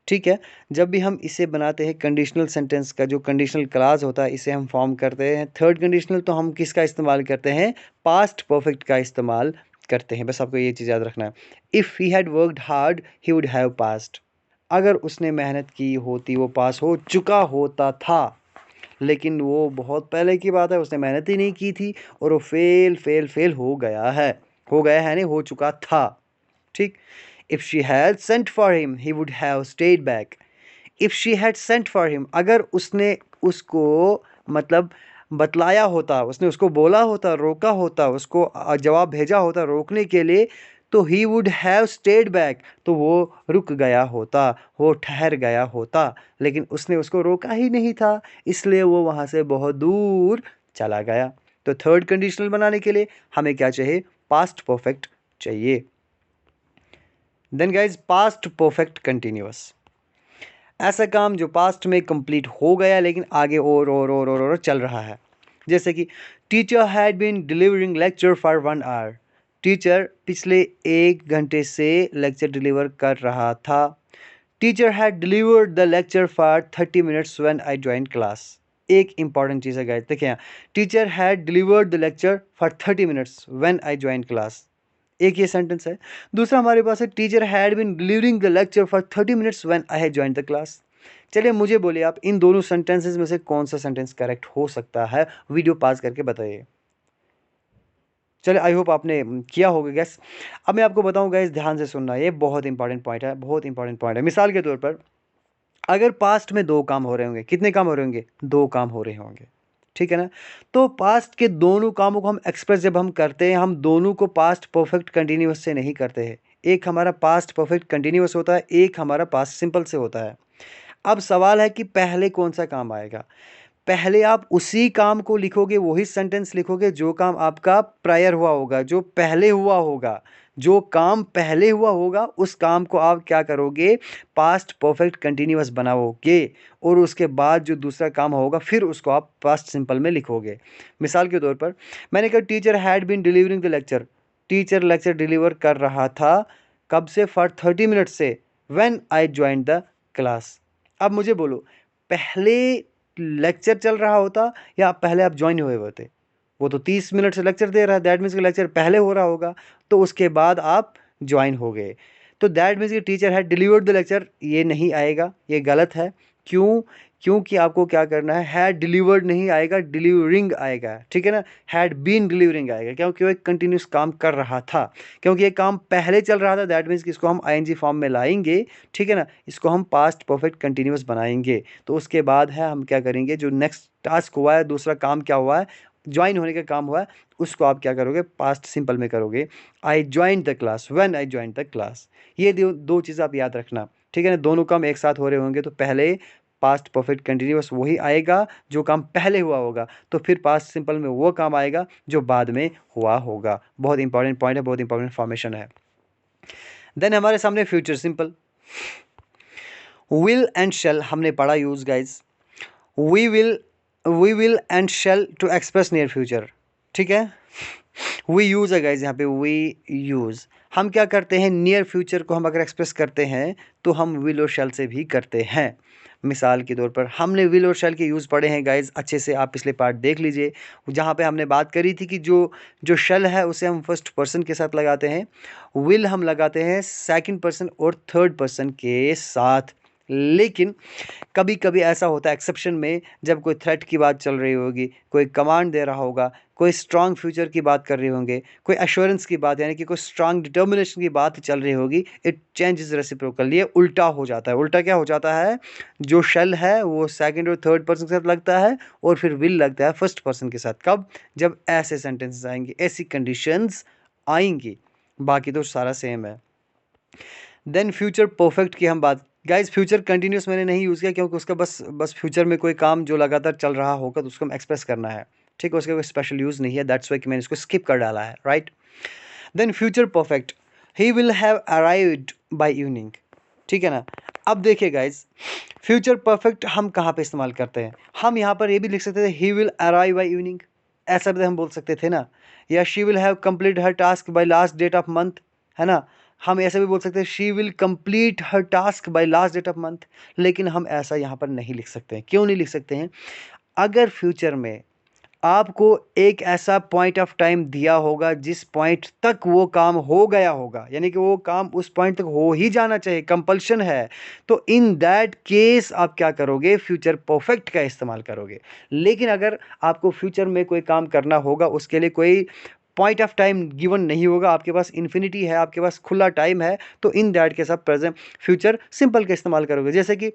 ठीक है। जब भी हम इसे बनाते हैं कंडीशनल सेंटेंस का जो कंडीशनल क्लास होता है, इसे हम फॉर्म करते हैं थर्ड कंडीशनल, तो हम किसका इस्तेमाल करते हैं, पास्ट परफेक्ट का इस्तेमाल करते हैं। बस आपको ये चीज़ याद रखना है। If he had worked hard he would have past, अगर उसने मेहनत की होती वो पास हो चुका होता था, लेकिन वो बहुत पहले की बात है, उसने मेहनत ही नहीं की थी और वो फेल फेल फेल हो गया है, नहीं, हो चुका था, ठीक। If she had sent for him he would have stayed back. If she had sent for him, अगर उसने उसको मतलब बतलाया होता, उसने उसको बोला होता, रोका होता, उसको जवाब भेजा होता रोकने के लिए, तो he would have stayed back, तो वो रुक गया होता, वो ठहर गया होता। लेकिन उसने उसको रोका ही नहीं था, इसलिए वो वहाँ से बहुत दूर चला गया। तो थर्ड कंडीशनल बनाने के लिए हमें क्या चाहिए, पास्ट परफेक्ट चाहिए। Then guys past perfect continuous, ऐसा काम जो पास्ट में कंप्लीट हो गया लेकिन आगे और चल रहा है। जैसे कि teacher had been delivering lecture for 1 hour, teacher पिछले 1 घंटे से लेक्चर डिलीवर कर रहा था। Teacher had delivered the lecture for 30 minutes when I join class, एक इंपॉर्टेंट चीज़ है गाइस, देखिए यहाँ, teacher had delivered the lecture for 30 minutes when I join class, एक ये सेंटेंस है। दूसरा हमारे पास है teacher had been delivering the lecture for 30 minutes when I had join the class. चलिए मुझे बोलिए आप इन दोनों सेंटेंसेस में से कौन सा सेंटेंस करेक्ट हो सकता है, वीडियो पास करके बताइए। चलिए आई होप आपने किया होगा गैस। अब मैं आपको बताऊं गैस, ध्यान से सुनना, ये बहुत इंपॉर्टेंट पॉइंट है, बहुत इंपॉर्टेंट पॉइंट है। मिसाल के तौर पर अगर पास्ट में 2 काम हो रहे होंगे, कितने काम हो रहे होंगे, 2 काम हो रहे होंगे, ठीक है ना। तो पास्ट के दोनों कामों को हम एक्सप्रेस जब हम करते हैं, हम दोनों को पास्ट परफेक्ट कंटिन्यूअस से नहीं करते हैं। एक हमारा पास्ट परफेक्ट कंटिन्यूअस होता है, एक हमारा पास्ट सिंपल से होता है। अब सवाल है कि पहले कौन सा काम आएगा। पहले आप उसी काम को लिखोगे, वही सेंटेंस लिखोगे जो काम आपका प्रायर हुआ होगा, जो पहले हुआ होगा। जो काम पहले हुआ होगा उस काम को आप क्या करोगे, पास्ट परफेक्ट कंटिन्यूअस बनाओगे, और उसके बाद जो दूसरा काम होगा फिर उसको आप पास्ट सिंपल में लिखोगे। मिसाल के तौर पर मैंने कहा teacher had been delivering the lecture, teacher lecture deliver कर रहा था, कब से, फॉर 30 मिनट्स से, when I join the class. अब मुझे बोलो, पहले लेक्चर चल रहा होता या पहले आप ज्वाइन हुए होते। वो तो 30 मिनट से लेक्चर दे रहा है, दैट मीन्स कि लेक्चर पहले हो रहा होगा, तो उसके बाद आप ज्वाइन हो गए। तो दैट मीन्स कि टीचर है डिलीवर्ड द लेक्चर, ये नहीं आएगा, ये गलत है। क्यों? क्योंकि आपको क्या करना है, हैड डिलीवर्ड नहीं आएगा, डिलीवरिंग आएगा, ठीक है ना। हैड बीन डिलीवरिंग आएगा, क्योंकि वो एक कंटिन्यूस काम कर रहा था, क्योंकि ये काम पहले चल रहा था, दैट मीन्स कि इसको हम आईएनजी फॉर्म में लाएंगे, ठीक है ना। इसको हम पास्ट परफेक्ट कंटिन्यूस बनाएंगे। तो उसके बाद है हम क्या करेंगे, जो नेक्स्ट टास्क हुआ है, दूसरा काम क्या हुआ है, ज्वाइन होने का काम हुआ है, उसको आप क्या करोगे, पास्ट सिंपल में करोगे। आई join the class, when I join the class. ये दो चीज़ आप याद रखना, ठीक है ना। दोनों काम एक साथ हो रहे होंगे तो पहले पास्ट परफेक्ट कंटिन्यूअस वही आएगा जो काम पहले हुआ होगा, तो फिर पास्ट सिंपल में वो काम आएगा जो बाद में हुआ होगा। बहुत इंपॉर्टेंट पॉइंट है, बहुत इंपॉर्टेंट फॉर्मेशन है। देन हमारे सामने future simple, will and shall हमने पढ़ा use guys. We will and shall to express near future, ठीक है। वी यूज़ है गाइज, यहाँ पे वी यूज़, हम क्या करते हैं, नियर फ्यूचर को हम अगर एक्सप्रेस करते हैं तो हम विल और शेल से भी करते हैं। मिसाल के तौर पर हमने विल और शेल के यूज़ पढ़े हैं गाइज, अच्छे से आप पिछले पार्ट देख लीजिए, जहाँ पे हमने बात करी थी कि जो शेल है उसे हम फर्स्ट पर्सन के साथ लगाते हैं, विल हम लगाते हैं सेकंड पर्सन और थर्ड पर्सन के साथ। लेकिन कभी कभी ऐसा होता है एक्सेप्शन में, जब कोई थ्रेट की बात चल रही होगी, कोई कमांड दे रहा होगा, कोई स्ट्रांग फ्यूचर की बात कर रहे होंगे, कोई एश्योरेंस की बात, यानी कि कोई स्ट्रांग डिटर्मिनेशन की बात चल रही होगी, इट चेंजेस रेसिप्रोकल, ये उल्टा हो जाता है। उल्टा क्या हो जाता है, जो शेल है वो सेकंड और थर्ड पर्सन के साथ लगता है और फिर विल लगता है फर्स्ट पर्सन के साथ। कब? जब ऐसे सेंटेंसेस आएंगे, ऐसी कंडीशंस आएंगी, बाकी तो सारा सेम है। देन फ्यूचर परफेक्ट की हम बात, गाइज फ्यूचर कंटिन्यूस मैंने नहीं यूज़ किया क्योंकि उसका बस फ्यूचर में कोई काम जो लगातार चल रहा होगा तो उसको हम एक्सप्रेस करना है, ठीक है, उसका कोई स्पेशल यूज़ नहीं है, दैट्स वाई कि मैंने इसको स्किप कर डाला है, right. Then future perfect, he will have arrived by evening, ठीक है ना। अब देखिए गाइज, फ्यूचर परफेक्ट हम कहाँ पे इस्तेमाल करते हैं, हम यहाँ पर ये भी लिख सकते थे he will arrive by evening, ऐसा भी हम बोल सकते थे ना, या she will have complete her task by last date of month, है ना। हम ऐसे भी बोल सकते हैं she will complete her task by last date of month. लेकिन हम ऐसा यहाँ पर नहीं लिख सकते हैं। क्यों नहीं लिख सकते हैं? अगर फ्यूचर में आपको एक ऐसा पॉइंट ऑफ टाइम दिया होगा जिस पॉइंट तक वो काम हो गया होगा, यानी कि वो काम उस पॉइंट तक हो ही जाना चाहिए, कंपल्शन है, तो इन दैट केस आप क्या करोगे, फ्यूचर परफेक्ट का इस्तेमाल करोगे। लेकिन अगर आपको फ्यूचर में कोई काम करना होगा, उसके लिए कोई पॉइंट ऑफ टाइम गिवन नहीं होगा, आपके पास इन्फिनिटी है, आपके पास खुला टाइम है, तो इन दैट केस आप प्रेजेंट फ्यूचर सिंपल का इस्तेमाल करोगे। जैसे कि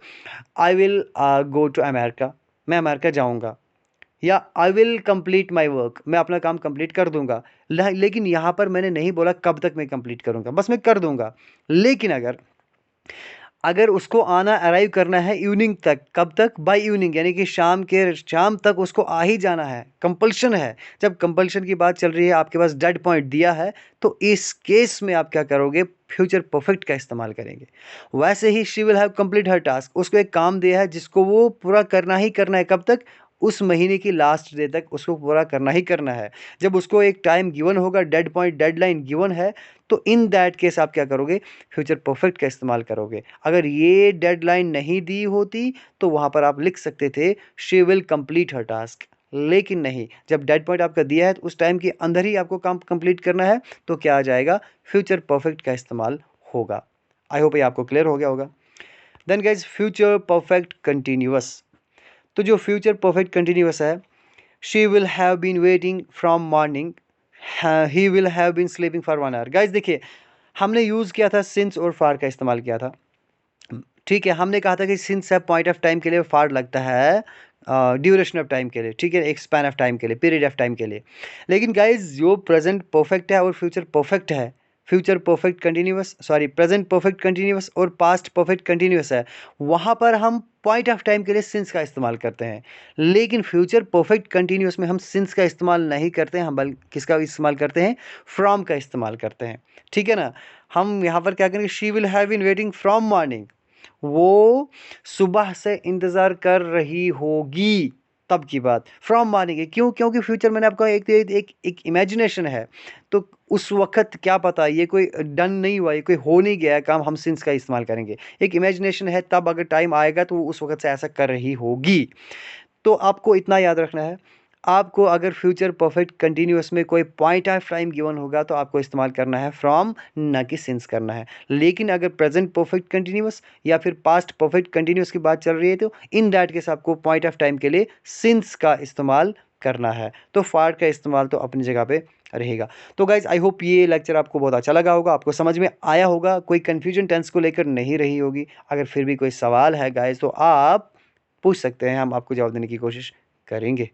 I will go to America, मैं अमेरिका जाऊंगा, या I will complete my work, मैं अपना काम कंप्लीट कर दूंगा। लेकिन यहाँ पर मैंने नहीं बोला कब तक मैं कंप्लीट करूंगा, बस मैं कर दूंगा। लेकिन अगर उसको आना अराइव करना है इवनिंग तक, कब तक? बाय इवनिंग, यानी कि शाम तक उसको आ ही जाना है, कंपल्शन है। जब कंपल्शन की बात चल रही है, आपके पास डेड पॉइंट दिया है, तो इस केस में आप क्या करोगे, फ्यूचर परफेक्ट का इस्तेमाल करेंगे। वैसे ही she will have complete her task, उसको एक काम दिया है जिसको वो पूरा करना ही करना है, कब तक? उस महीने की लास्ट डे तक उसको पूरा करना ही करना है। जब उसको एक टाइम गिवन होगा, डेड पॉइंट डेडलाइन गिवन है, तो इन दैट केस आप क्या करोगे, फ्यूचर परफेक्ट का इस्तेमाल करोगे। अगर ये डेडलाइन नहीं दी होती तो वहाँ पर आप लिख सकते थे she will complete her task, लेकिन नहीं, जब डेड पॉइंट आपका दिया है तो उस टाइम के अंदर ही आपको काम कंप्लीट करना है, तो क्या आ जाएगा, फ्यूचर परफेक्ट का इस्तेमाल होगा। आई होप ये आपको क्लियर हो गया होगा। Then guys future perfect continuous, तो जो फ्यूचर परफेक्ट कंटिन्यूअस है, she will have been waiting from morning, he will have been sleeping for 1 hour. Guys देखिए, हमने यूज़ किया था सिंस और फार का इस्तेमाल किया था, ठीक है। हमने कहा था कि सिंस है पॉइंट ऑफ टाइम के लिए, फार लगता है ड्यूरेशन ऑफ टाइम के लिए, ठीक है, एक स्पैन ऑफ टाइम के लिए, पीरियड ऑफ टाइम के लिए। लेकिन गाइज जो प्रेजेंट परफेक्ट है और फ्यूचर परफेक्ट है, future perfect continuous, sorry present perfect continuous और पास्ट परफेक्ट कंटिन्यूअस है, वहाँ पर हम पॉइंट ऑफ टाइम के लिए सिंस का इस्तेमाल करते हैं। लेकिन फ्यूचर परफेक्ट कंटिन्यूअस में हम सिंस का इस्तेमाल नहीं करते हैं, हम बल्कि किसका इस्तेमाल करते हैं, फ्रॉम का इस्तेमाल करते हैं, ठीक है ना। हम यहाँ पर क्या करेंगे, she will have been waiting from morning, वो सुबह से इंतज़ार कर रही होगी, तब की बात फ्रॉम मानेंगे। क्यों, क्योंकि फ्यूचर मैंने आपको एक इमेजिनेशन है, तो उस वक्त क्या पता ये कोई डन नहीं हुआ, ये कोई हो नहीं गया काम, हम सिंस का इस्तेमाल करेंगे। एक इमेजिनेशन है, तब अगर टाइम आएगा तो उस वक्त से ऐसा कर रही होगी। तो आपको इतना याद रखना है, आपको अगर फ्यूचर परफेक्ट कंटिन्यूअस में कोई पॉइंट ऑफ टाइम गिवन होगा तो आपको इस्तेमाल करना है फ्रॉम, ना कि सिंस करना है। लेकिन अगर प्रेजेंट परफेक्ट कंटिन्यूअस या फिर पास्ट परफेक्ट कंटिन्यूअस की बात चल रही है, तो इन दैट केस आपको पॉइंट ऑफ टाइम के लिए सिंस का इस्तेमाल करना है। तो फार का इस्तेमाल तो अपनी जगह पे रहेगा। तो गाइज आई होप ये लेक्चर आपको बहुत अच्छा लगा होगा, आपको समझ में आया होगा, कोई कंफ्यूजन टेंस को लेकर नहीं रही होगी। अगर फिर भी कोई सवाल है गाइज तो आप पूछ सकते हैं, हम आपको जवाब देने की कोशिश करेंगे।